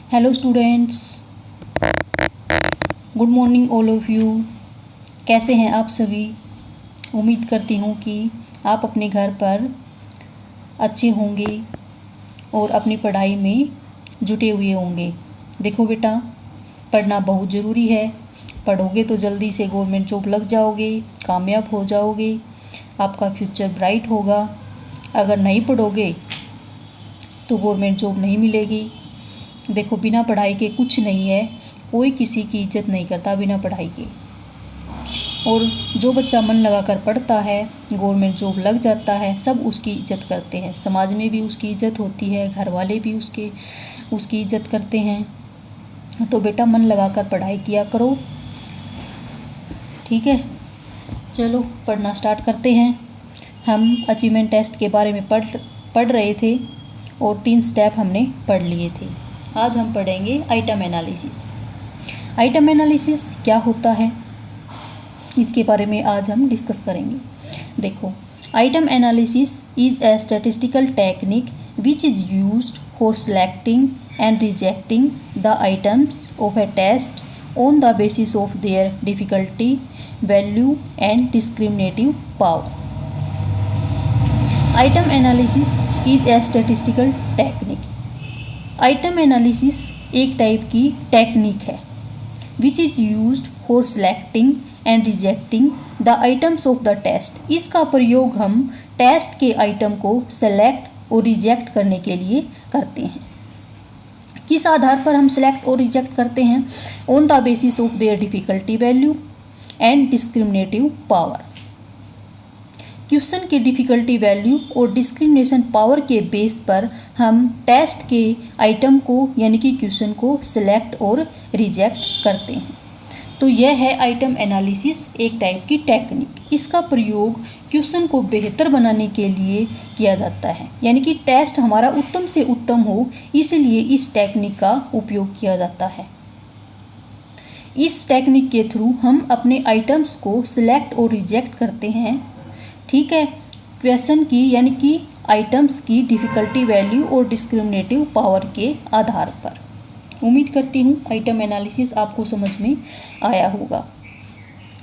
Hello students, good morning all of you. कैसे हैं आप सभी? उम्मीद करती हूँ कि आप अपने घर पर अच्छे होंगे और अपनी पढ़ाई में जुटे हुए होंगे। देखो बेटा, पढ़ना बहुत ज़रूरी है। पढ़ोगे तो जल्दी से गवर्नमेंट जॉब लग जाओगे, कामयाब हो जाओगे, आपका फ्यूचर ब्राइट होगा। अगर नहीं पढ़ोगे तो गवर्नमेंट जॉब नहीं मिलेगी। देखो, बिना पढ़ाई के कुछ नहीं है, कोई किसी की इज्जत नहीं करता बिना पढ़ाई के। और जो बच्चा मन लगाकर पढ़ता है, गवर्नमेंट जॉब लग जाता है, सब उसकी इज्जत करते हैं। समाज में भी उसकी इज्जत होती है, घर वाले भी उसकी इज्जत करते हैं। तो बेटा, मन लगाकर पढ़ाई किया करो, ठीक है? चलो पढ़ना स्टार्ट करते हैं। हम अचीवमेंट टेस्ट के बारे में पढ़ रहे थे और 3 स्टेप हमने पढ़ लिए थे। आज हम पढ़ेंगे आइटम एनालिसिस। आइटम एनालिसिस क्या होता है, इसके बारे में आज हम डिस्कस करेंगे। देखो, item analysis is a statistical technique which is used for selecting and rejecting the items of a test on the basis of their difficulty, value and discriminative power. Item analysis is a statistical technique. Item analysis एक type की technique है which is used for selecting and rejecting the items of the test. इसका प्रयोग हम test के item को select और reject करने के लिए करते हैं। किस आधार पर हम सेलेक्ट और रिजेक्ट करते हैं? On the basis of their difficulty, value and discriminative power. Question के डिफ़िकल्टी, वैल्यू और डिस्क्रिमिनेशन पावर के बेस पर हम टेस्ट के आइटम को यानी कि क्वेश्चन को सिलेक्ट और रिजेक्ट करते हैं। तो यह है आइटम एनालिसिस, एक टाइप की टेक्निक। इसका प्रयोग क्वेश्चन को बेहतर बनाने के लिए किया जाता है, यानी कि टेस्ट हमारा उत्तम से उत्तम हो, इसलिए इस टेक्निक का उपयोग किया जाता है। इस टेक्निक के थ्रू हम अपने आइटम्स को सिलेक्ट और रिजेक्ट करते हैं, ठीक है, क्वेश्चन की यानी कि आइटम्स की डिफ़िकल्टी, वैल्यू और डिस्क्रिमिनेटिव पावर के आधार पर। उम्मीद करती हूँ आइटम एनालिसिस आपको समझ में आया होगा।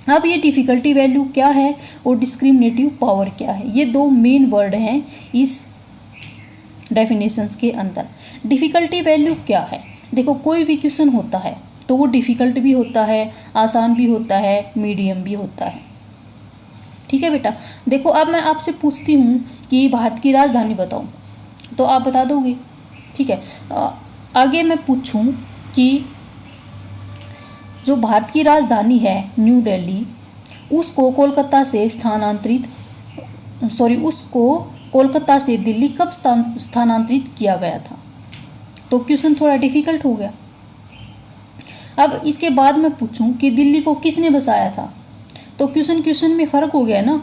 अब ये डिफ़िकल्टी वैल्यू क्या है और डिस्क्रिमिनेटिव पावर क्या है, ये 2 मेन वर्ड हैं इस डेफिनेशंस के अंदर। डिफ़िकल्टी वैल्यू क्या है? देखो, कोई भी क्वेश्चन होता है तो वो डिफ़िकल्ट भी होता है, आसान भी होता है, मीडियम भी होता है, ठीक है बेटा। देखो, अब मैं आपसे पूछती हूँ कि भारत की राजधानी बताओ, तो आप बता दोगे, ठीक है। आगे मैं पूछूं कि जो भारत की राजधानी है न्यू दिल्ली, उसको कोलकाता से दिल्ली कब स्थानांतरित किया गया था? तो क्वेश्चन थोड़ा डिफिकल्ट हो गया। अब इसके बाद मैं पूछूं कि दिल्ली को किसने बसाया था, तो क्वेश्चन में फ़र्क हो गया ना,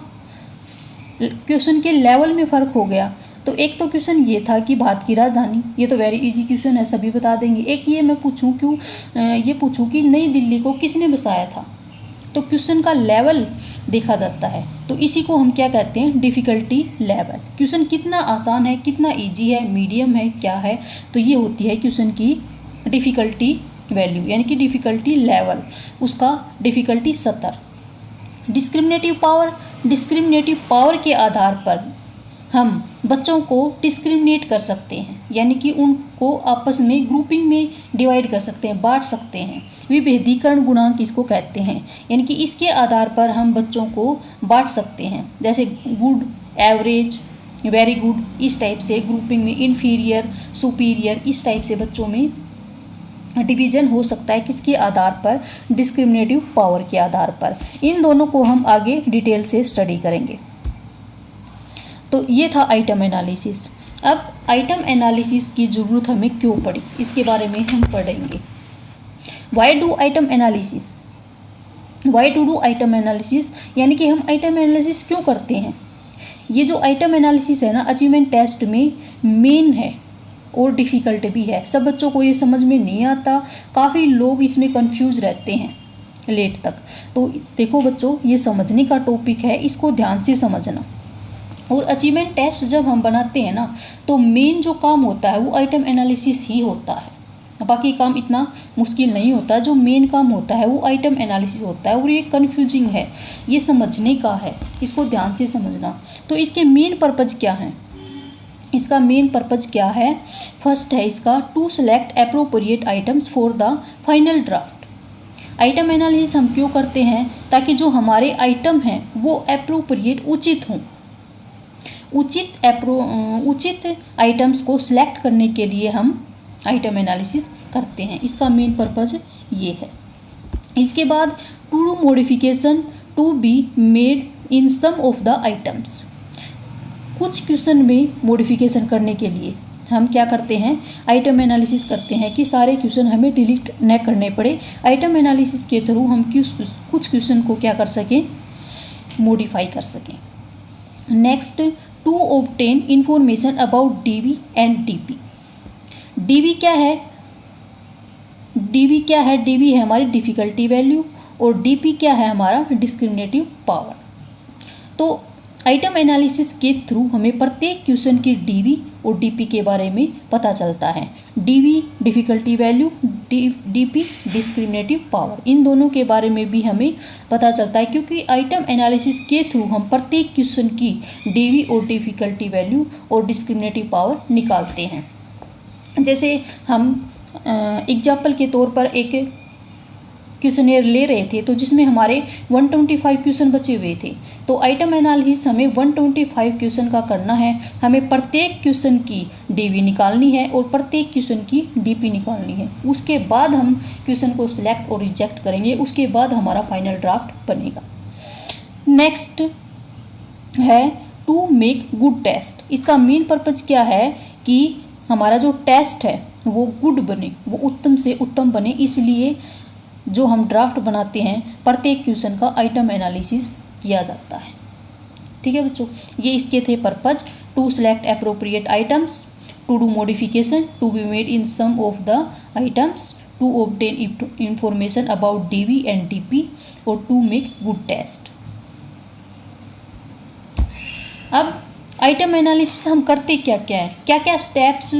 क्वेश्चन के लेवल में फ़र्क हो गया। तो एक तो क्वेश्चन ये था कि भारत की राजधानी, ये तो वेरी इजी क्वेश्चन है, सभी बता देंगे। एक ये मैं पूछूं कि नई दिल्ली को किसने बसाया था, तो क्वेश्चन का लेवल देखा जाता है। तो इसी को हम क्या कहते हैं? Difficulty level. क्वेश्चन कितना आसान है, कितना ईजी है, मीडियम है, क्या है, तो ये होती है क्वेश्चन की डिफ़िकल्टी वैल्यू यानी कि डिफ़िकल्टी लेवल, उसका डिफ़िकल्टी स्तर। डिस्क्रिमिनेटिव पावर के आधार पर हम बच्चों को डिस्क्रिमिनेट कर सकते हैं, यानी कि उनको आपस में ग्रुपिंग में डिवाइड कर सकते हैं, बांट सकते हैं। विभेदीकरण गुणांक इसको कहते हैं, यानी कि इसके आधार पर हम बच्चों को बांट सकते हैं, जैसे गुड, एवरेज, वेरी गुड, इस टाइप से ग्रुपिंग में, इन्फीरियर, सुपीरियर, इस टाइप से बच्चों में डिवीजन हो सकता है। किसके आधार पर? डिस्क्रिमिनेटिव पावर के आधार पर। इन दोनों को हम आगे डिटेल से स्टडी करेंगे। तो ये था आइटम एनालिसिस। अब आइटम एनालिसिस की ज़रूरत हमें क्यों पड़ी, इसके बारे में हम पढ़ेंगे। Why do item analysis, why to do item analysis, यानी कि हम आइटम एनालिसिस क्यों करते हैं। ये जो आइटम एनालिसिस है ना, अचीवमेंट टेस्ट में मेन है और डिफ़िकल्ट भी है। सब बच्चों को ये समझ में नहीं आता, काफ़ी लोग इसमें कंफ्यूज रहते हैं लेट तक। तो देखो बच्चों, ये समझने का टॉपिक है, इसको ध्यान से समझना। और अचीवमेंट टेस्ट जब हम बनाते हैं ना, तो मेन जो काम होता है वो आइटम एनालिसिस ही होता है। बाकी काम इतना मुश्किल नहीं होता, जो मेन काम होता है वो आइटम एनालिसिस होता है और ये कन्फ्यूजिंग है, ये समझने का है, इसको ध्यान से समझना। तो इसके मेन पर्पज़ क्या हैं? इसका मेन पर्पज़ क्या है? फर्स्ट है इसका to select appropriate items for the final draft. Item analysis हम क्यों करते हैं? ताकि जो हमारे आइटम हैं वो अप्रोप्रिएट उचित हों। उचित आइटम्स को सिलेक्ट करने के लिए हम आइटम एनालिसिस करते हैं, इसका मेन पर्पज़ ये है। इसके बाद to do modification to be made in some of the items. कुछ क्वेश्चन में मॉडिफिकेशन करने के लिए हम क्या करते हैं? आइटम एनालिसिस करते हैं कि सारे क्वेश्चन हमें डिलीट न करने पड़े। आइटम एनालिसिस के थ्रू हम कुछ क्वेश्चन को क्या कर सकें? मॉडिफाई कर सकें। Next, to obtain information about DV and DP. DV क्या है? डीवी है हमारी डिफ़िकल्टी वैल्यू और डीपी क्या है? हमारा डिस्क्रिमिनेटिव पावर। तो आइटम एनालिसिस के थ्रू हमें प्रत्येक क्वेश्चन की डीवी और डीपी के बारे में पता चलता है। DV difficulty value, DP discriminative power, इन दोनों के बारे में भी हमें पता चलता है, क्योंकि आइटम एनालिसिस के थ्रू हम प्रत्येक क्वेश्चन की डीवी और डिफ़िकल्टी वैल्यू और डिस्क्रिमिनेटिव पावर निकालते हैं। जैसे हम एग्जाम्पल के तौर पर एक क्वेश्चनेयर ले रहे थे, तो जिसमें हमारे 125 क्वेश्चन बचे हुए थे। तो आइटम एनालिसिस हमें 125 क्वेश्चन का करना है। हमें प्रत्येक क्वेश्चन की डीवी निकालनी है और प्रत्येक क्वेश्चन की डीपी निकालनी है। उसके बाद हम क्वेश्चन को सिलेक्ट और रिजेक्ट करेंगे, उसके बाद हमारा फाइनल ड्राफ्ट बनेगा। नेक्स्ट है टू मेक गुड टेस्ट। इसका मेन पर्पज़ क्या है? कि हमारा जो टेस्ट है वो गुड बने, वो उत्तम से उत्तम बने, इसलिए जो हम ड्राफ्ट बनाते हैं प्रत्येक क्वेश्चन का आइटम एनालिसिस किया जाता है। ठीक है बच्चों, ये इसके थे purpose. To select appropriate items, to do modification to be made in some of the items, to obtain information about DV and DP और टू मेक गुड टेस्ट। अब आइटम एनालिसिस हम करते क्या क्या है, क्या क्या स्टेप्स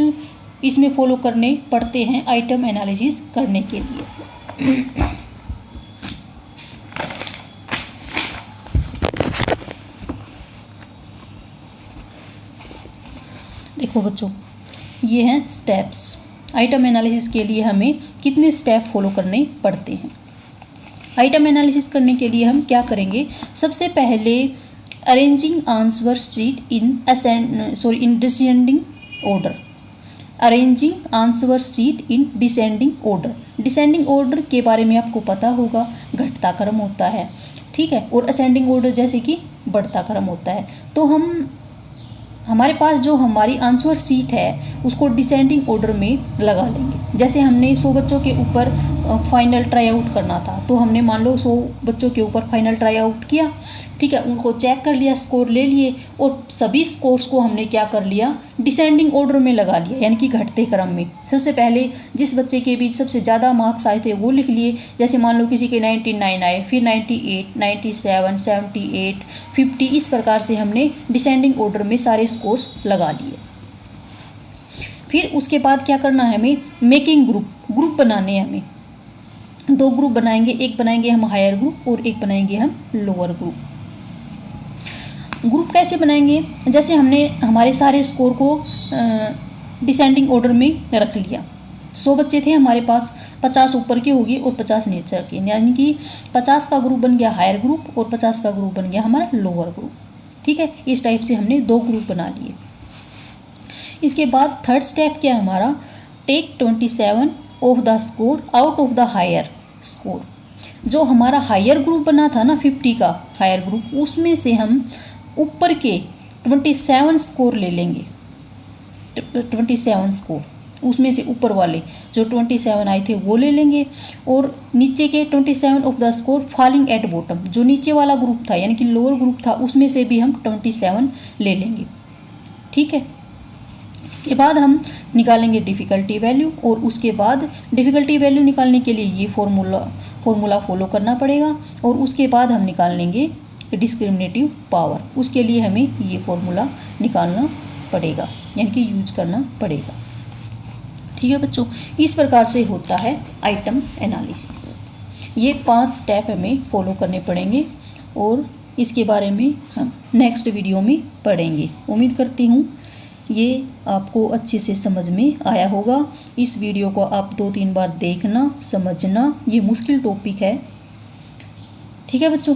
इसमें फॉलो करने पड़ते हैं आइटम एनालिसिस करने के लिए। देखो बच्चों, ये हैं स्टेप्स। आइटम एनालिसिस के लिए हमें कितने स्टेप फॉलो करने पड़ते हैं। आइटम एनालिसिस करने के लिए हम क्या करेंगे? सबसे पहले arranging answer sheet in descending order. Arranging answer sheet in descending order. Descending order के बारे में आपको पता होगा, घटता क्रम होता है, ठीक है, और असेंडिंग ऑर्डर जैसे कि बढ़ता क्रम होता है। तो हमारे पास जो हमारी आंसर शीट है उसको डिसेंडिंग ऑर्डर में लगा लेंगे। जैसे हमने 100 बच्चों के ऊपर फाइनल ट्राई आउट करना था, तो हमने मान लो 100 बच्चों के ऊपर फाइनल ट्राई आउट किया, ठीक है, उनको चेक कर लिया, स्कोर ले लिए, और सभी स्कोर्स को हमने क्या कर लिया? डिसेंडिंग ऑर्डर में लगा लिया, यानी कि घटते क्रम में। सबसे पहले जिस बच्चे के बीच सबसे ज़्यादा मार्क्स आए थे वो लिख लिए। जैसे मान लो किसी के 99 आए, फिर 98, 97, 78, 50, इस प्रकार से हमने डिसेंडिंग ऑर्डर में सारे स्कोर्स लगा लिए। फिर उसके बाद क्या करना है हमें? मेकिंग ग्रुप बनाने हैं। हमें 2 ग्रुप बनाएंगे, एक बनाएंगे हम हायर ग्रुप और एक बनाएंगे हम लोअर ग्रुप। ग्रुप कैसे बनाएंगे? जैसे हमने हमारे सारे स्कोर को डिसेंडिंग ऑर्डर में रख लिया। 100 बच्चे थे हमारे पास, 50 ऊपर के होगी और 50 नीचे के, यानी कि 50 का ग्रुप बन गया हायर ग्रुप और 50 का ग्रुप बन गया हमारा लोअर ग्रुप। ठीक है, इस टाइप से हमने 2 ग्रुप बना लिए। इसके बाद थर्ड स्टेप क्या है हमारा? Take 27 of the score out of the higher score. जो हमारा हायर ग्रुप बना था ना 50 का हायर ग्रुप, उसमें से हम ऊपर के 27 स्कोर ले लेंगे। 27 स्कोर उसमें से ऊपर वाले जो 27 आए थे वो ले लेंगे, और नीचे के 27 of the score falling at bottom, जो नीचे वाला ग्रुप था यानी कि लोअर ग्रुप था, उसमें से भी हम 27 ले लेंगे। ठीक है, इसके बाद हम निकालेंगे डिफ़िकल्टी वैल्यू, और उसके बाद डिफ़िकल्टी वैल्यू निकालने के लिए ये फॉर्मूला फॉलो करना पड़ेगा, और उसके बाद हम निकाल लेंगे डिस्क्रिमिनेटिव पावर। उसके लिए हमें ये फॉर्मूला निकालना पड़ेगा, यानी कि यूज करना पड़ेगा। ठीक है बच्चों, इस प्रकार से होता है आइटम एनालिसिस। ये 5 स्टेप हमें फॉलो करने पड़ेंगे और इसके बारे में हम नेक्स्ट वीडियो में पढ़ेंगे। उम्मीद करती हूँ ये आपको अच्छे से समझ में आया होगा। इस वीडियो को आप 2-3 बार देखना, समझना। ये मुश्किल टॉपिक है। ठीक है बच्चों,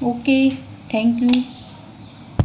ओके, थैंक यू।